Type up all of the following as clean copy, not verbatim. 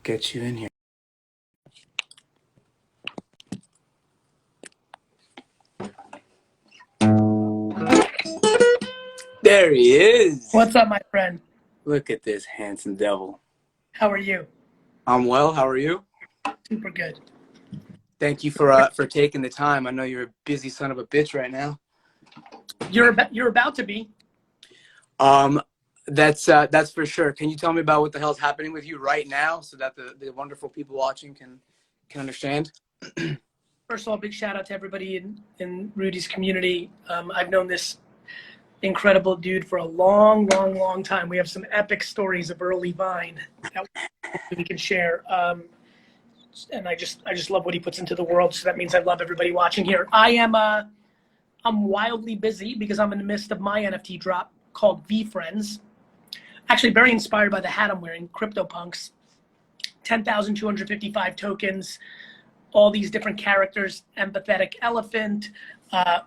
get you in here. There he is. What's up, my friend? Look at this handsome devil. How are you? I'm well. How are you? Super good. Thank you for taking the time. I know you're a busy son of a bitch right now. You're about to be. That's for sure. Can you tell me about what the hell's happening with you right now so that the wonderful people watching can understand? First of all, big shout out to everybody in Rudy's community. I've known this incredible dude for a long time. We have some epic stories of early Vine that we can share. And I just love what he puts into the world. So that means I love everybody watching here. I'm wildly busy because I'm in the midst of my NFT drop called VFriends. Actually, very inspired by the hat I'm wearing, CryptoPunks. 10,255 tokens, all these different characters, empathetic elephant,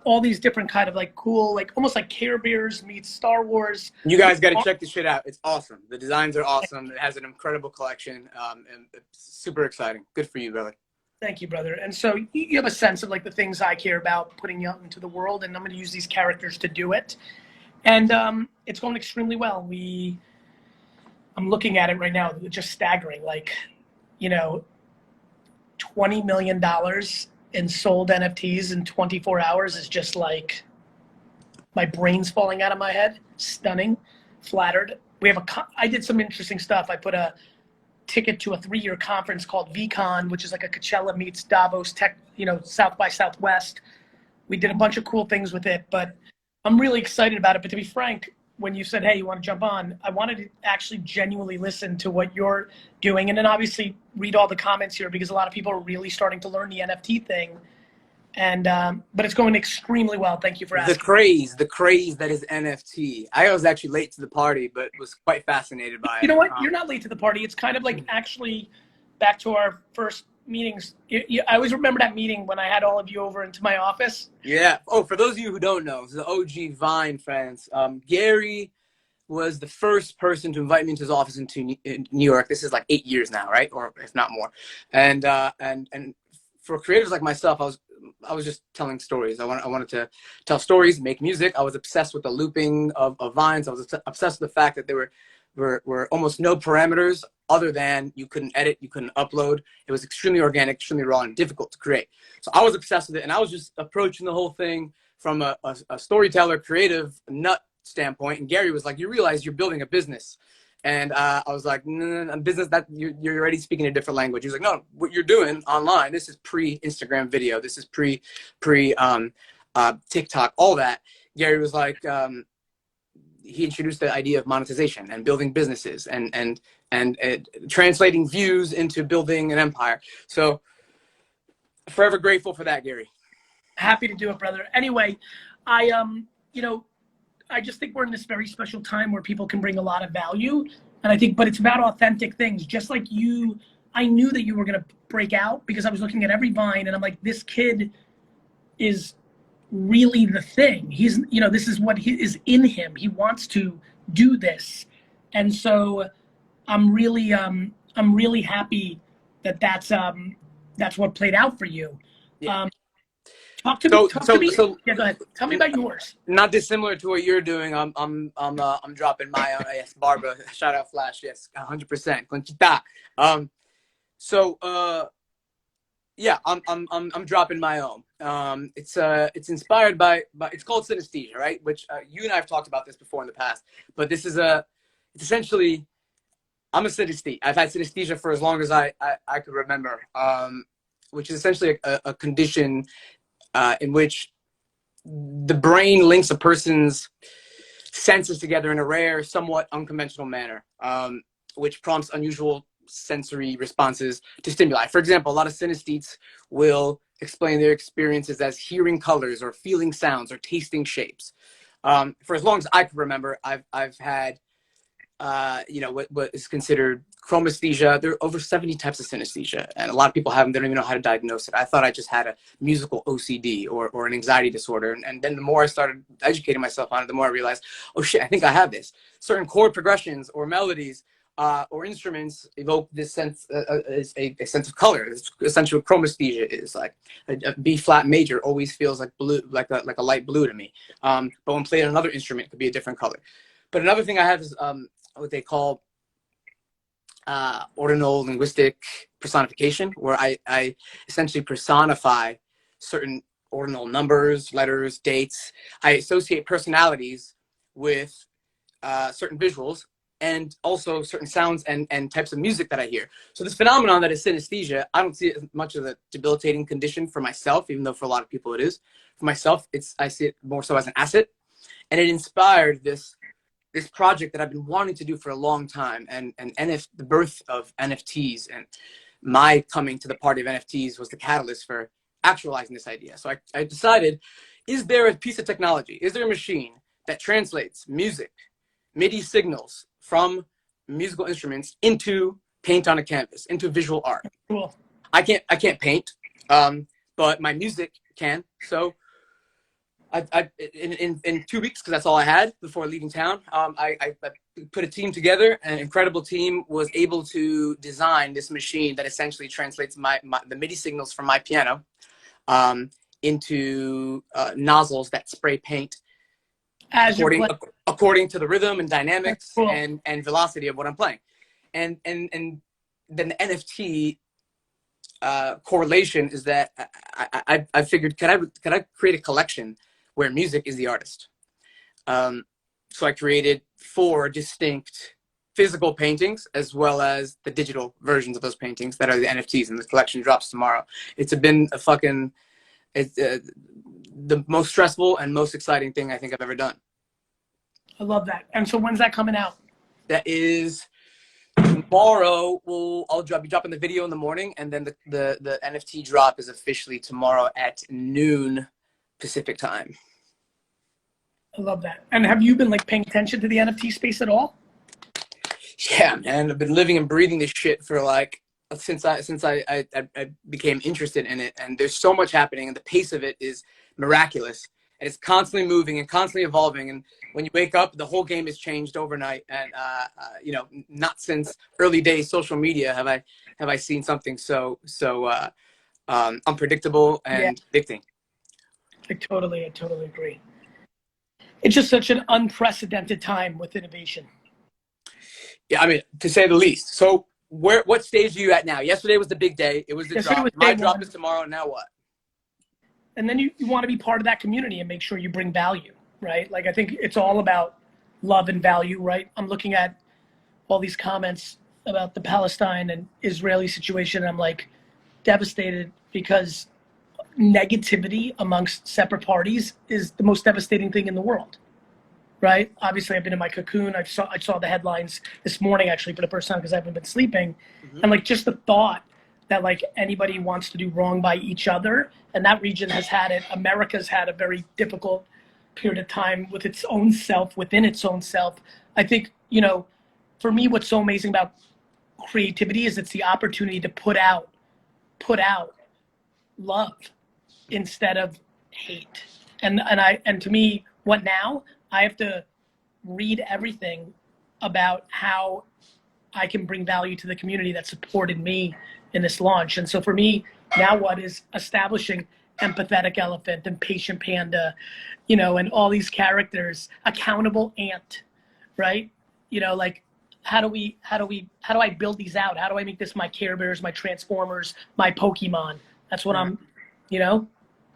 all these different kind of like cool, like almost like Care Bears meets Star Wars. You guys got to check this shit out. It's awesome. The designs are awesome. It has an incredible collection, and it's super exciting. Good for you, brother. Thank you, brother. And so you have a sense of like the things I care about putting out into the world, and I'm going to use these characters to do it. And it's going extremely well. I'm looking at it right now, just staggering. Like, you know, $20 million in sold NFTs in 24 hours is just like my brain's falling out of my head. Stunning, flattered. I did some interesting stuff. I put a ticket to a 3-year conference called VCon, which is like a Coachella meets Davos tech, South by Southwest. We did a bunch of cool things with it, but I'm really excited about it. But to be frank, when you said, hey, you want to jump on, I wanted to actually genuinely listen to what you're doing. And then obviously read all the comments here because a lot of people are really starting to learn the NFT thing. And, but it's going extremely well. Thank you for asking. The craze that is NFT. I was actually late to the party, but was quite fascinated by it. You know what? You're not late to the party. It's kind of like actually back to our first meetings. I always remember that meeting when I had all of you over into my office. Yeah. Oh, for those of you who don't know, the OG Vine fans, Gary was the first person to invite me into his office in New York. This is like 8 years now, right? Or if not more. And for creators like myself, I was just telling stories. I wanted to tell stories, make music. I was obsessed with the looping of vines. I was obsessed with the fact that there were almost no parameters other than you couldn't edit, you couldn't upload. It was extremely organic, extremely raw, and difficult to create. So I was obsessed with it, and I was just approaching the whole thing from a storyteller, creative nut standpoint. And Gary was like, "You realize you're building a business." And I was like, no, business, that you're already speaking a different language. He's like, no, what you're doing online, this is pre-Instagram video. This is pre TikTok, all that. Gary was like, he introduced the idea of monetization and building businesses and translating views into building an empire. So forever grateful for that, Gary. Happy to do it, brother. Anyway, I just think we're in this very special time where people can bring a lot of value. And I think, but it's about authentic things. Just like you, I knew that you were going to break out because I was looking at every Vine and I'm like, this kid is really the thing. He's, this is what is in him. He wants to do this. And so I'm really happy that that's what played out for you. Yeah. Talk to me. Yeah, go ahead. Tell me about yours. Not dissimilar to what you're doing. I'm dropping my own. Yes, Barbara. Shout out Flash. Yes, 100%. Conchita. Yeah, I'm dropping my own. It's inspired by it's called synesthesia, right? Which you and I have talked about this before in the past. But this is it's essentially, I'm a synesthete. I've had synesthesia for as long as I could remember. Which is essentially a condition in which the brain links a person's senses together in a rare, somewhat unconventional manner, which prompts unusual sensory responses to stimuli. For example, a lot of synesthetes will explain their experiences as hearing colors or feeling sounds or tasting shapes. For as long as I can remember, I've had what is considered chromesthesia. There are over 70 types of synesthesia, and a lot of people have them. They don't even know how to diagnose it. I thought I just had a musical OCD or an anxiety disorder. And then the more I started educating myself on it, the more I realized, oh shit, I think I have this. Certain chord progressions or melodies or instruments evoke this sense, is a sense of color. It's essentially what chromesthesia is. Like a B flat major always feels like blue, like a light blue to me. But when played on another instrument, it could be a different color. But another thing I have is what they call ordinal linguistic personification, where I essentially personify certain ordinal numbers, letters, dates. I associate personalities with certain visuals and also certain sounds and types of music that I hear. So this phenomenon that is synesthesia, I don't see it as much as a debilitating condition for myself, even though for a lot of people it is. For myself, I see it more so as an asset. And it inspired this project that I've been wanting to do for a long time. And the birth of NFTs and my coming to the party of NFTs was the catalyst for actualizing this idea. So I decided, is there a piece of technology? Is there a machine that translates music, MIDI signals from musical instruments into paint on a canvas, into visual art? Cool. I can't paint, but my music can. So in 2 weeks, because that's all I had before leaving town, I put a team together. An incredible team was able to design this machine that essentially translates the MIDI signals from my piano into nozzles that spray paint according to the rhythm and dynamics and velocity of what I'm playing. And then the NFT correlation is that I figured, could I create a collection where music is the artist? So I created 4 distinct physical paintings as well as the digital versions of those paintings that are the NFTs, and the collection drops tomorrow. It's been the most stressful and most exciting thing I think I've ever done. I love that. And so when's that coming out? That is tomorrow. I'll be dropping the video in the morning, and then the NFT drop is officially tomorrow at noon Pacific time. I love that. And have you been like paying attention to the NFT space at all? Yeah, man. I've been living and breathing this shit for since I became interested in it, and there's so much happening, and the pace of it is miraculous, and it's constantly moving and constantly evolving. And when you wake up, the whole game has changed overnight. And not since early days social media have I seen something so unpredictable and addicting. I totally agree. It's just such an unprecedented time with innovation. Yeah, I mean, to say the least. So what stage are you at now? Yesterday was the big day. It was the drop. My drop is tomorrow. Now what? And then you want to be part of that community and make sure you bring value, right? Like, I think it's all about love and value, right? I'm looking at all these comments about the Palestine and Israeli situation, and I'm like devastated, because negativity amongst separate parties is the most devastating thing in the world, right? Obviously, I've been in my cocoon. I saw the headlines this morning, actually, for the first time, because I haven't been sleeping. Mm-hmm. And like, just the thought that like anybody wants to do wrong by each other, and that region has had it. America's had a very difficult period of time with its own self, within its own self. I think, for me, what's so amazing about creativity is it's the opportunity to put out love instead of hate. And to me, what now? I have to read everything about how I can bring value to the community that supported me in this launch. And so for me, now what is establishing empathetic elephant and patient panda, and all these characters, accountable ant, right? Like, how do I build these out? How do I make this my Care Bears, my Transformers, my Pokemon? That's what I'm,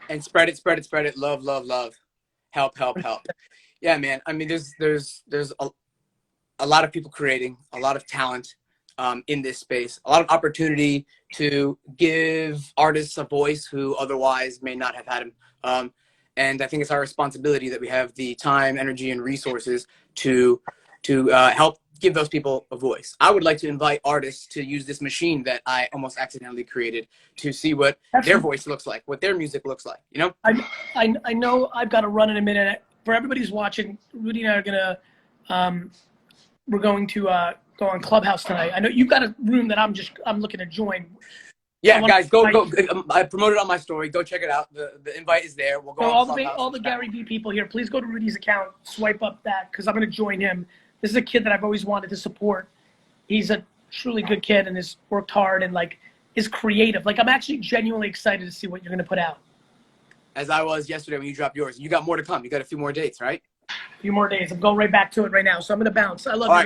And spread it. Love. Help. Yeah, man. I mean, there's a lot of people creating, a lot of talent in this space, a lot of opportunity to give artists a voice who otherwise may not have had them. And I think it's our responsibility that we have the time, energy, and resources to help give those people a voice. I would like to invite artists to use this machine that I almost accidentally created to see what their voice looks like, what their music looks like, I know I've got to run in a minute. For everybody who's watching, Rudy and I are we're going to go on Clubhouse tonight. I know you've got a room that I'm looking to join. Yeah, guys, go. I promoted on my story. Go check it out. The invite is there. We'll go on all the Gary Vee people here, please go to Rudy's account, swipe up that, because I'm going to join him. This is a kid that I've always wanted to support. he's a truly good kid and has worked hard and like is creative. Like I'm actually genuinely excited to see what you're gonna put out. As I was yesterday when you dropped yours. You got more to come. You got a few more dates, right? A few more days. I'm going right back to it right now. So I'm gonna bounce. I love you.